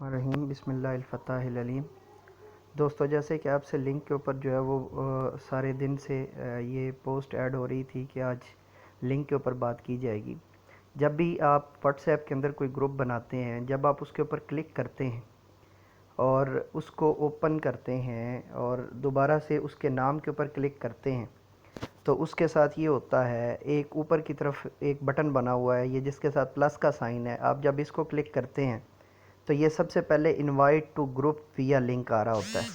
रहीम बिस्मिल्लाहिल-फ़ताहिल-अलीम। दोस्तों, जैसे कि आपसे लिंक के ऊपर जो है वो सारे दिन से ये पोस्ट ऐड हो रही थी कि आज लिंक के ऊपर बात की जाएगी। जब भी आप व्हाट्सएप के अंदर कोई ग्रुप बनाते हैं, जब आप उसके ऊपर क्लिक करते हैं और उसको ओपन करते हैं और दोबारा से उसके नाम के ऊपर क्लिक करते हैं, तो उसके साथ ये होता है, एक ऊपर की तरफ एक बटन बना हुआ है ये जिसके साथ प्लस का साइन है। आप जब इसको क्लिक करते हैं तो ये सबसे पहले इनवाइट टू ग्रुप विया लिंक आ रहा होता है।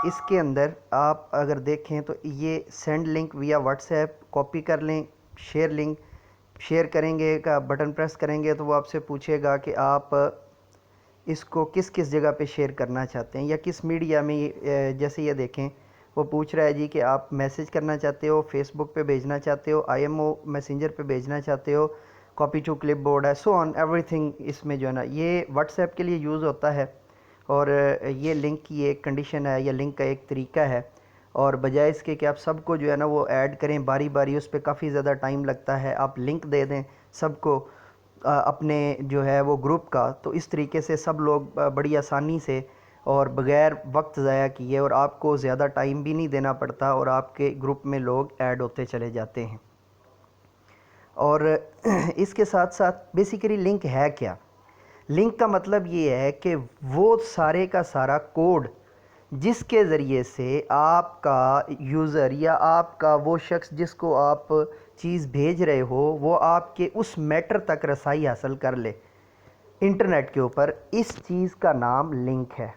इसके अंदर आप अगर देखें तो ये सेंड लिंक विया व्हाट्सएप, कॉपी कर लें, शेयर लिंक, शेयर करेंगे का बटन प्रेस करेंगे तो वो आपसे पूछेगा कि आप इसको किस किस जगह पे शेयर करना चाहते हैं या किस मीडिया में। जैसे ये देखें, वो पूछ रहा है जी कि आप मैसेज करना चाहते हो, फेसबुक पे भेजना चाहते हो, आईएमओ मैसेंजर पे भेजना चाहते हो, कॉपी टू क्लिप बोर्ड है, सो ऑन एवरीथिंग। इसमें जो है ना ये व्हाट्सएप के लिए यूज़ होता है और ये लिंक की एक कंडीशन है या लिंक का एक तरीका है। और बजाय इसके कि आप सबको जो है ना वो ऐड करें बारी बारी, उस पर काफ़ी ज़्यादा टाइम लगता है। आप लिंक दे दें सबको अपने जो है वो ग्रुप का, तो इस तरीके से सब लोग बड़ी आसानी से और बग़ैर वक्त ज़ाया किए, और आपको ज़्यादा टाइम भी नहीं देना पड़ता, और आपके ग्रुप में लोग ऐड होते चले जाते हैं। और इसके साथ साथ बेसिकली लिंक है क्या? लिंक का मतलब ये है कि वो सारे का सारा कोड जिसके ज़रिए से आपका यूज़र या आपका वो शख्स जिसको आप चीज़ भेज रहे हो वो आपके उस मैटर तक रसाई हासिल कर ले इंटरनेट के ऊपर, इस चीज़ का नाम लिंक है।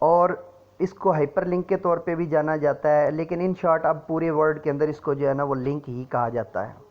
और इसको हाइपर लिंक के तौर पे भी जाना जाता है, लेकिन इन शॉर्ट अब पूरे वर्ल्ड के अंदर इसको जो है ना वो लिंक ही कहा जाता है।